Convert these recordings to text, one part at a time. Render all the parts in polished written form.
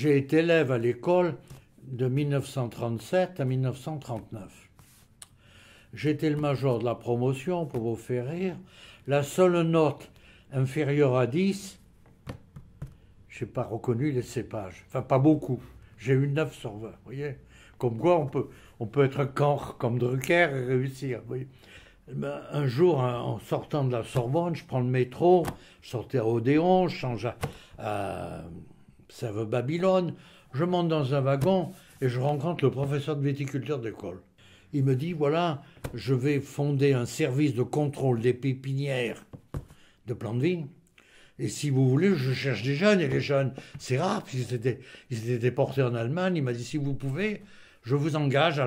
J'ai été élève à l'école de 1937 à 1939. J'étais le major de la promotion, pour vous faire rire. La seule note inférieure à 10, je n'ai pas reconnu les cépages. Enfin, pas beaucoup. J'ai eu 9 sur 20, vous voyez. Comme quoi, on peut être cancre comme Drucker et réussir, vous voyez. Un jour, en sortant de la Sorbonne, je prends le métro, je sortais à Odéon, je change à Sèvres-Babylone, je monte dans un wagon et je rencontre le professeur de viticulture d'école. Il me dit, voilà, je vais fonder un service de contrôle des pépinières de plants de vigne. Et si vous voulez, je cherche des jeunes, et les jeunes, c'est rare, puisqu'ils étaient déportés en Allemagne. Il m'a dit, si vous pouvez, je vous engage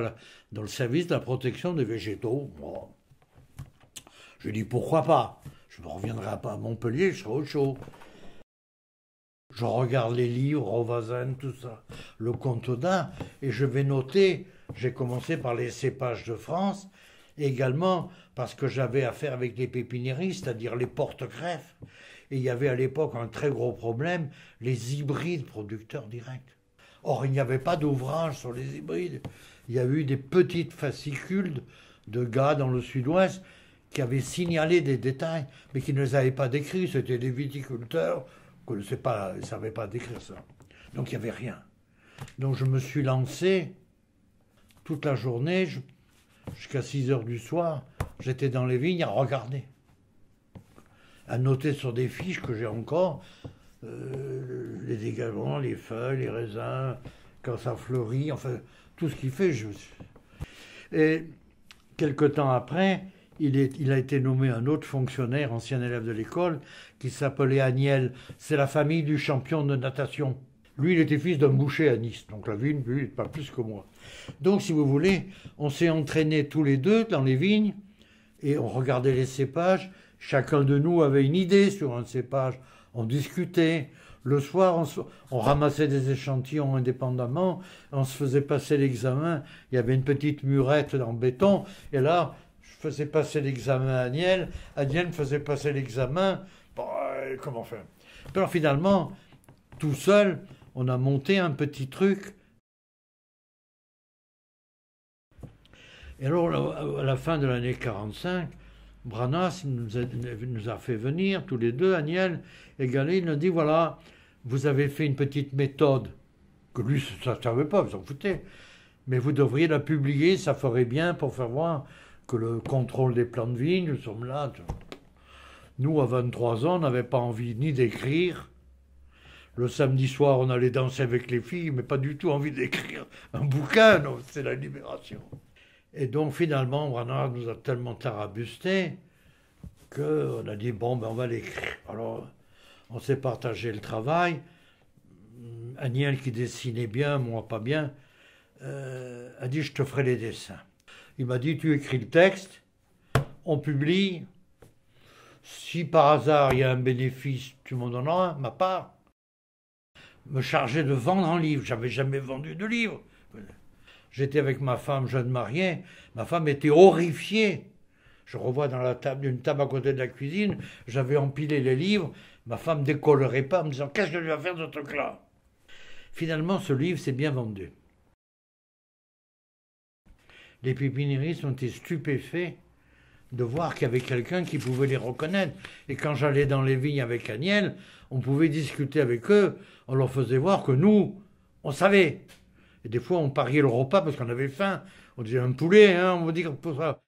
dans le service de la protection des végétaux. Bon. Je lui ai dit, pourquoi pas? Je ne reviendrai pas à Montpellier, je serai au chaud. Je regarde les livres, Rovazen, tout ça, le Contodin, et je vais noter, j'ai commencé par les cépages de France, et également parce que j'avais affaire avec les pépiniéristes, c'est-à-dire les porte-greffes. Et il y avait à l'époque un très gros problème, les hybrides producteurs directs. Or, il n'y avait pas d'ouvrage sur les hybrides. Il y a eu des petites fascicules de gars dans le sud-ouest qui avaient signalé des détails, mais qui ne les avaient pas décrits. C'était des viticulteurs qui ne savaient pas décrire ça. Donc, il n'y avait rien. Donc, je me suis lancé toute la journée, jusqu'à 6 heures du soir, j'étais dans les vignes à regarder, à noter sur des fiches que j'ai encore, les dégagements, les feuilles, les raisins, quand ça fleurit, enfin, tout ce qu'il fait. Et quelque temps après, il a été nommé un autre fonctionnaire, ancien élève de l'école, qui s'appelait Agnel. C'est la famille du champion de natation. Lui, il était fils d'un boucher à Nice, donc la vigne, lui, pas plus que moi. Donc, si vous voulez, on s'est entraînés tous les deux dans les vignes, et on regardait les cépages. Chacun de nous avait une idée sur un cépage. On discutait. Le soir, on ramassait des échantillons indépendamment. On se faisait passer l'examen. Il y avait une petite murette en béton. Et là, je faisais passer l'examen à Agnel. Agnel me faisait passer l'examen. Bon, comment faire? Alors finalement, tout seul, on a monté un petit truc. Et alors, à la fin de l'année 45, Branas nous a fait venir, tous les deux, Agnel et Gallet, il nous a dit, voilà, vous avez fait une petite méthode, que lui, ça ne savait pas, vous s'en foutez, mais vous devriez la publier, ça ferait bien pour faire voir que le contrôle des plants de vigne, nous sommes là. Nous, à 23 ans, on n'avait pas envie ni d'écrire. Le samedi soir, on allait danser avec les filles, mais pas du tout envie d'écrire un bouquin, non, c'est la libération. Et donc finalement, Branas nous a tellement tarabusté qu'on a dit, bon, ben on va l'écrire. Alors, on s'est partagé le travail. Agnel, qui dessinait bien, moi pas bien, a dit, je te ferai les dessins. Il m'a dit, tu écris le texte, on publie. Si par hasard il y a un bénéfice, tu m'en donneras ma part. Me charger de vendre un livre. J'avais jamais vendu de livre. J'étais avec ma femme jeune mariée, ma femme était horrifiée. Je revois dans la table, une table à côté de la cuisine, j'avais empilé les livres, ma femme ne décollerait pas en me disant « Qu'est-ce que je vais faire de ce truc-là ?» Finalement, ce livre s'est bien vendu. Les pépiniéristes ont été stupéfaits de voir qu'il y avait quelqu'un qui pouvait les reconnaître. Et quand j'allais dans les vignes avec Agnel, on pouvait discuter avec eux, on leur faisait voir que nous, on savait. Et des fois, on pariait le repas parce qu'on avait faim. On disait un poulet, hein, on va dire pour ça.